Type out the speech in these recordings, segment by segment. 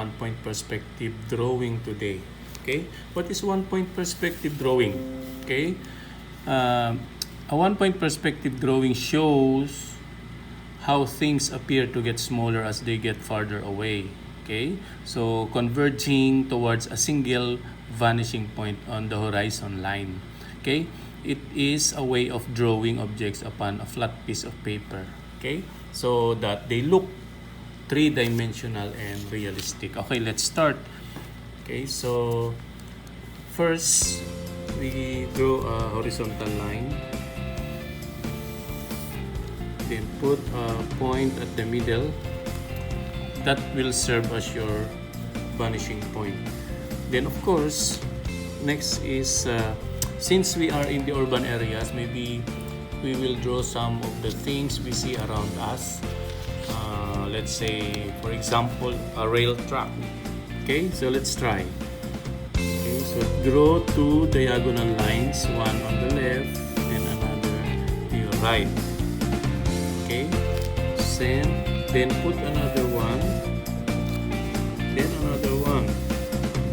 one-point perspective drawing today. Okay, what is one-point perspective drawing? Okay, a one-point perspective drawing shows how things appear to get smaller as they get farther away. Okay, so converging towards a single vanishing point on the horizon line. Okay, it is a way of drawing objects upon a flat piece of paper. Okay, so that they look three-dimensional and realistic. Okay, let's start. Okay, so first we draw a horizontal line, then put a point at the middle that will serve as your vanishing point. Then of course, next is since we are in the urban areas, maybe we will draw some of the things we see around us. Let's say, for example, a rail track. Okay, so let's try. Okay, so draw two diagonal lines, one on the left and another to your right. Okay, then put another one, then another one.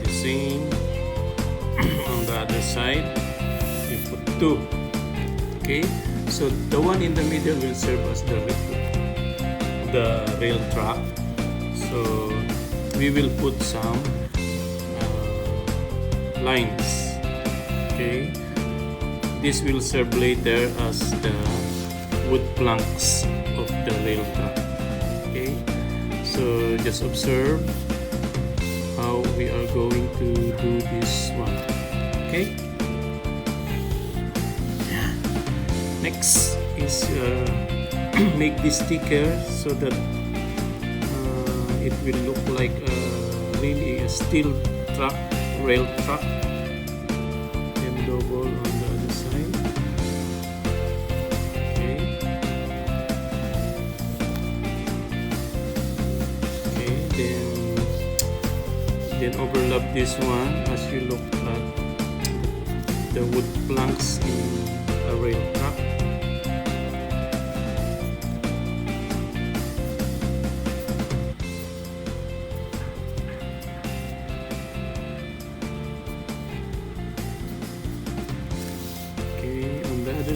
The same on the other side. You put two. Okay, so the one in the middle will serve as the rail track. So we will put some lines. Okay, this will serve later as the wood planks of the rail track. Okay, so just observe how we are going to do this one. Okay, next is make this thicker so that it will look like really a steel track, rail track, and double on the other side. Okay, then overlap this one as you look at the wood planks in a rail track.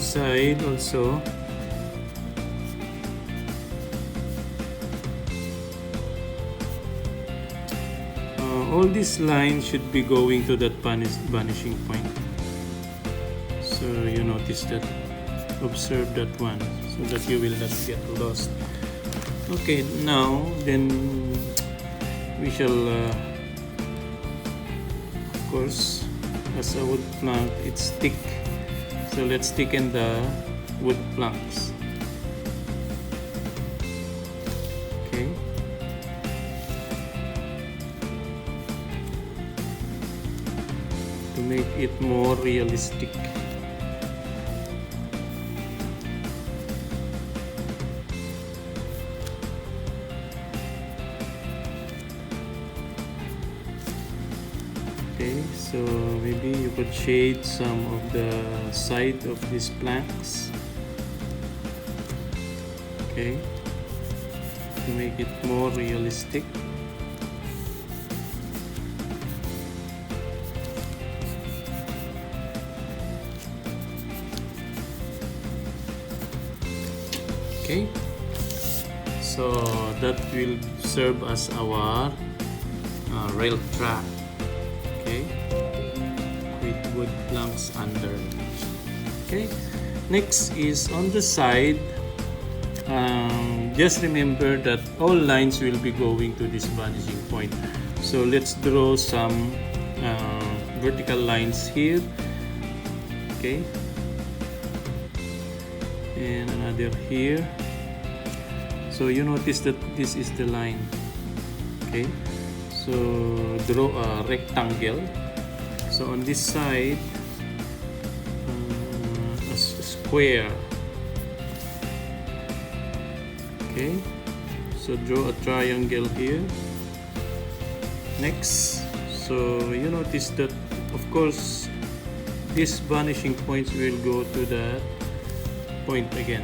Side also, all these lines should be going to that vanishing point. So you notice that, observe that one so that you will not get lost. Okay, now then we shall of course, as a wood plank, it's thick. So let's thicken the wood planks. Okay. To make it more realistic. Okay, so maybe you could shade some of the side of these planks. Okay, to make it more realistic. Okay, so that will serve as our rail track. Okay, with wood planks under. Okay, next is on the side. Just remember that all lines will be going to this vanishing point. So let's draw some vertical lines here. Okay, and another here. So you notice that this is the line. Okay, so draw a rectangle. So on this side, a square. Okay, so draw a triangle here. Next, so you notice that of course these vanishing points will go to that point again.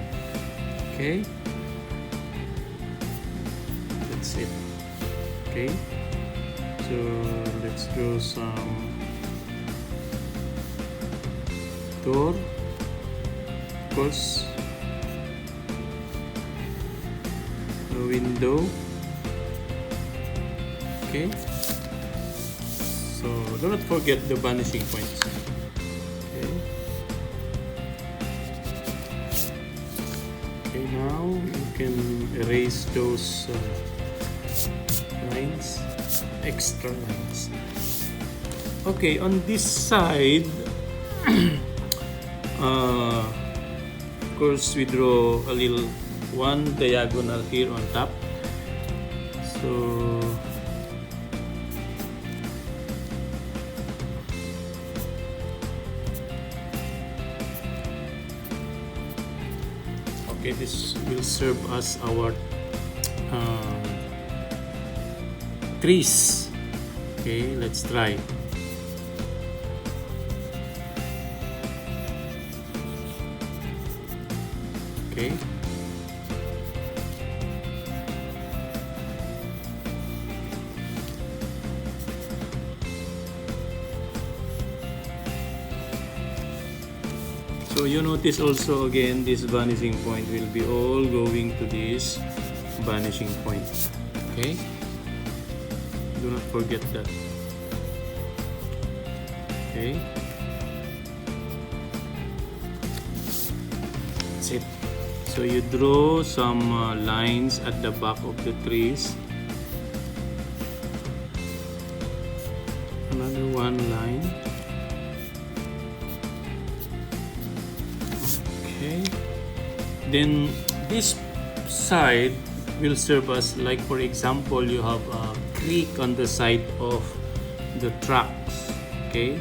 Okay, that's it. Okay, So let's draw some door, of course, a window. Okay, so do not forget the vanishing points. Okay, okay, now you can erase those lines, extra lines. Okay, on this side, of course, we draw a little one diagonal here on top. So okay, this will serve as our trees. Okay, let's try. Okay. So you notice also again this vanishing point will be all going to this vanishing point. Okay? Do not forget that. Okay? That's it. So you draw some lines at the back of the trees. Another one line. Okay. Then this side will serve us, like for example, you have a creek on the side of the tracks. Okay.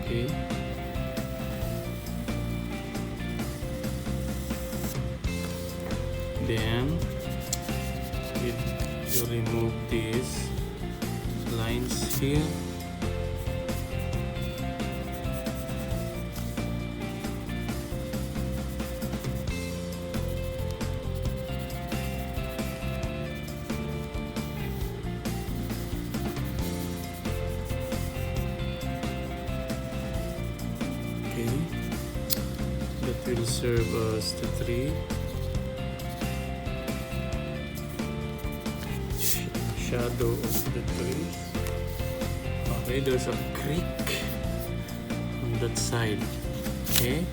Okay. Then you remove these lines here. Okay, that will serve as the tree. Shadow of the trees. Okay, there's a creek on that side. Okay.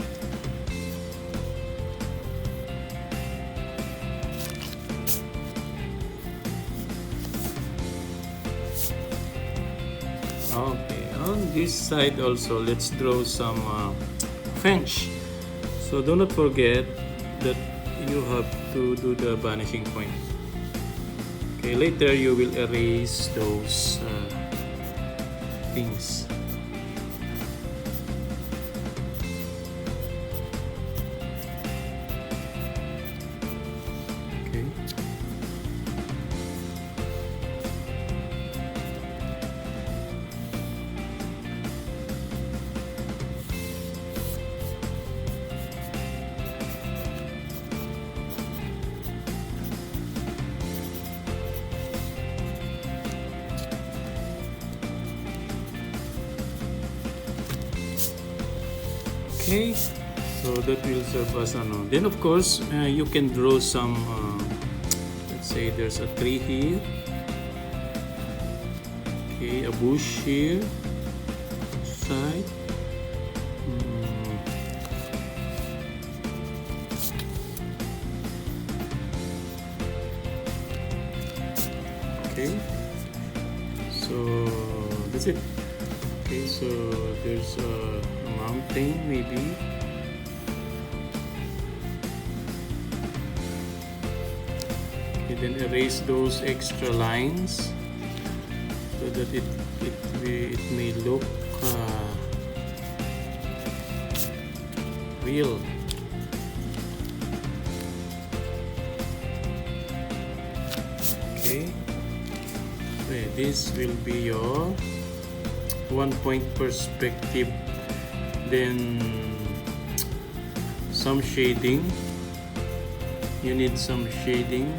Okay, on this side also, let's draw some fence. So do not forget that you have to do the vanishing point. Okay, later you will erase those things. Okay. Okay, so that will serve as ano. Then of course, you can draw some, let's say there's a tree here. Okay, a bush here, side. Okay, so that's it. Okay, so there's a mountain maybe. Okay, then erase those extra lines so that it may look real. Okay, so this will be your 1-point perspective, then some shading. You need some shading.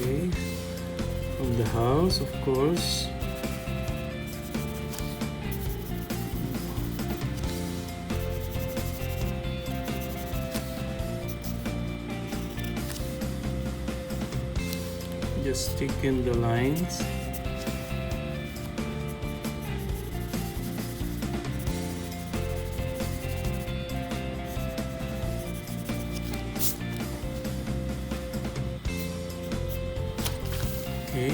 Okay, from the house, of course. Just stick in the lines. Okay,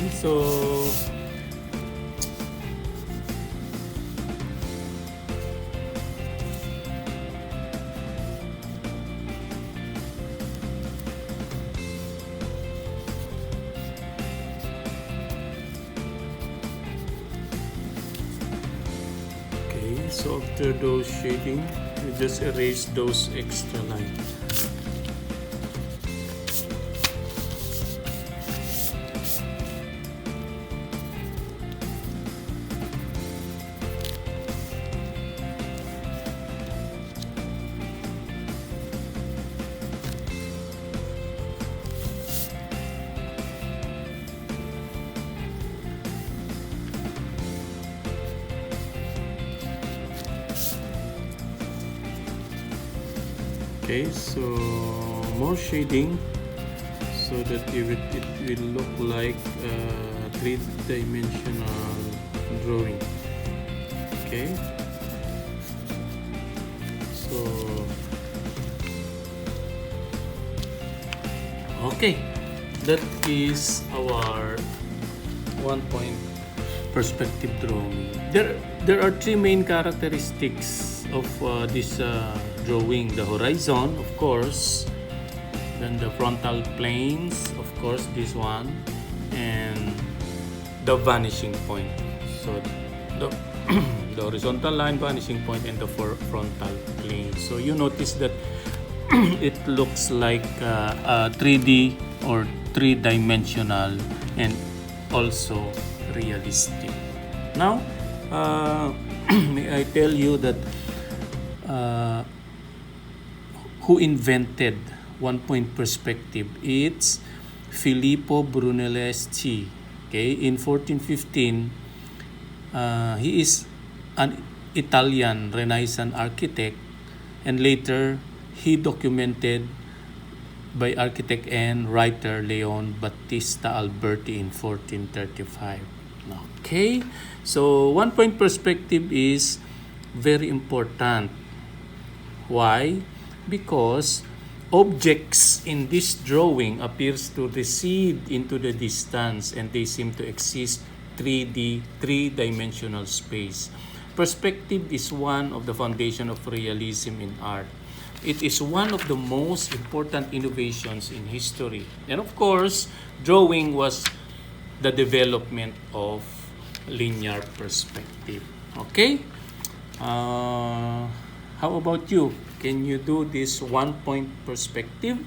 so after those shading, you just erase those extra lines. Okay, so more shading so that it will look like a three-dimensional drawing. Okay, so that is our 1-point perspective drawing. There are three main characteristics of this drawing: the horizon, of course, then the frontal planes, of course, this one, and the vanishing point. So the the horizontal line, vanishing point, and the frontal plane. So you notice that it looks like a 3D or three-dimensional and also realistic. Now, may I tell you that who invented one-point perspective? It's Filippo Brunelleschi. Okay, in 1415, he is an Italian Renaissance architect, and later he documented by architect and writer Leon Battista Alberti in 1435. Okay, so one-point perspective is very important. Why? Because objects in this drawing appears to recede into the distance and they seem to exist 3D, three-dimensional space. Perspective is one of the foundation of realism in art. It is one of the most important innovations in history. And of course, drawing was the development of linear perspective. Okay? How about you? Can you do this one-point perspective?